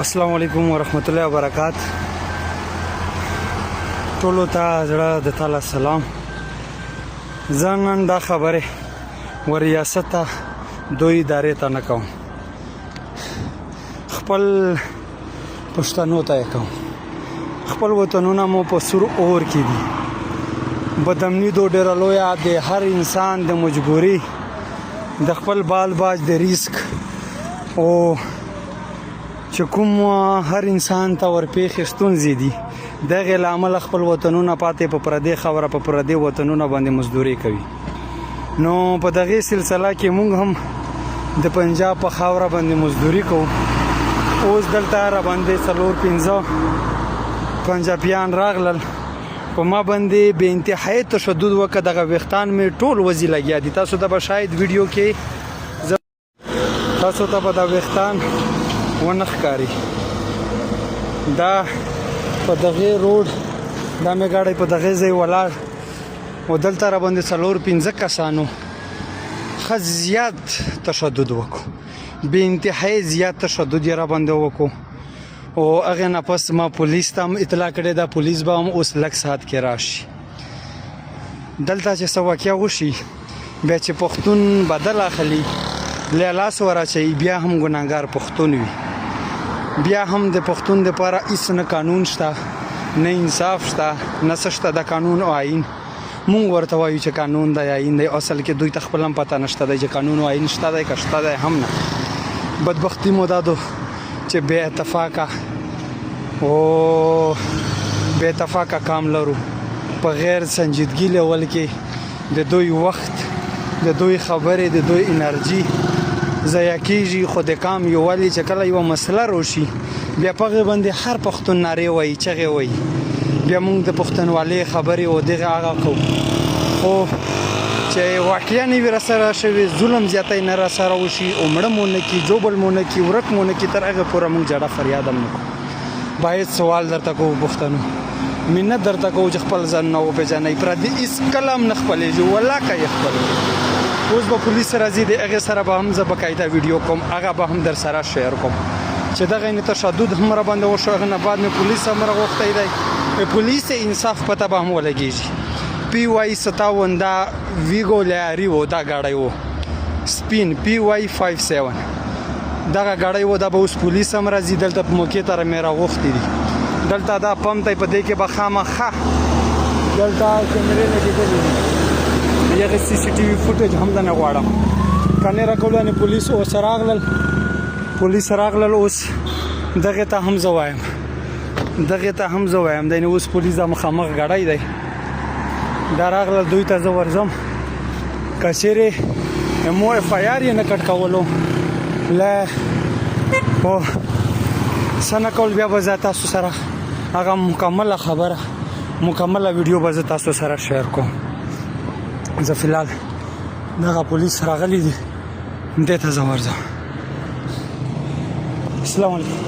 अस्सलाम वालेकुम वरहमतुल्लाहि वबरकात। ټولو ته زړه د تعالی سلام. زه نن دا خبره ریاست ته دوی ادارې ته نه کوم، خپل پښتنو ته یې کوم. خپل وطنونه مو په سور اور کې دي. بدامني دو ډېره لویه د هر انسان د مجبوري د خپل بال باج د ریسک او چې کوم هر انسان ته ورپېښې ستونزې دي دغه لامل خپل وطنونه پاتې په پردې خبره په پردې وطنونه باندې مزدوري کوي. نو په دغه سلسله کې موږ هم د پنجاب په خاوره باندې مزدوري کوو. اوس دلته را باندې 4-5 پنجابیان راغلل، په ما باندې به انتهایی تشدد وکړه. دغه ویښتان مې ټول وځي لګیا دي. تاسو ته به شاید ویډیو کې تاسو ته به دا ویښتان ونه ښکاري. دا په دغه روډ دا مې ګاډی په دغه ځای ولاړ او دلته را باندې 4-5 کسانو ښه زیات تشدد وکړو، بې انتهایی زیات تشدد یې را باندې وکړو. او هغه نه پس ما پولیس ته هم اطلاع کړې ده. پولیس به هم اوس لږ ساعت کې راشي. دلته چې څه واقعه وشي بیا چې پښتون بدل اخلي لاس وراچوي، بیا هم ګناهګار پښتون وي. بیا هم د پښتون دپاره هېڅ نه قانون شته، نه انصاف شته، نه څه شته. د قانون او آئین مونږ ورته وایو چې قانون دی آئین دی. اصل کې دوی ته خپل هم پته نشته دی چې قانون او آئین شته دی که شته دی هم نه. بدبختي مو دا ده چې بې اتفاقه او بې اتفاقه کام لرو. په غیر سنجیدګي لیول کې د دوی وخت، د دوی خبرې، د دوی انرژي ضایع کېږي. خو د کام یووالي چې کله یوه مسله راشي بیا په هغې باندې هر پښتون نارې وایي، چغې وایي. بیا موږ د پښتونولۍ خبرې او دغه هغه کوو. خو چې واقعیا نه وي راسره شوي، ظلم زیاتی نه راسره وشي او مړه مو نه کړي، جوبل مو نه کړي، ورک مو نه کړي، تر هغې پوره موږ جړه فریاد هم نه کوو. باید سوال درته کوو پښتنو، منت درته کوو چې خپل ځانونه وپېژنئ. پردي هېڅ کله هم نه خپلېږي، والله که یې خپلوي. اوس به پولیس راځي، د هغې سره به هم زه باقاعده ویډیو کوم، هغه به هم در سره شیر کوم چې دغه نه تشدد هم را باندې وشو. هغه نه بعد مې پولیس هم راغوښتی دی. پولیس انصاف پته به هم ولګېږي. PY57 دا ویګو لیاري و، دا ګاډی و سپین PY57 دغه ګاډی و. دا به اوس پولیس هم راځي. دلته په موقع ته مې راغوښتي دي. دلته دا پمپ دی، په دې کې به خامخا دلته کیمرې لګېدلې دي. یغه CCTV فوټیج هم نه غواړم کنه راکولانه. پولیس اوس راغلل، اوس دغه ته هم زوایم، دنه اوس پولیس د مخامخ غړای دی. دا راغلل دوی ته زه ورځم کچېرې مو FIR یې نه کټ کولو له او سنه کول. بیا به زه تاسو سره هغه مکمله خبره، مکمله ویډیو به زه تاسو سره شیر کوم. زه فلحال دغه پولیس راغلی دي، دې ته زه ورځم. السلام علیکم.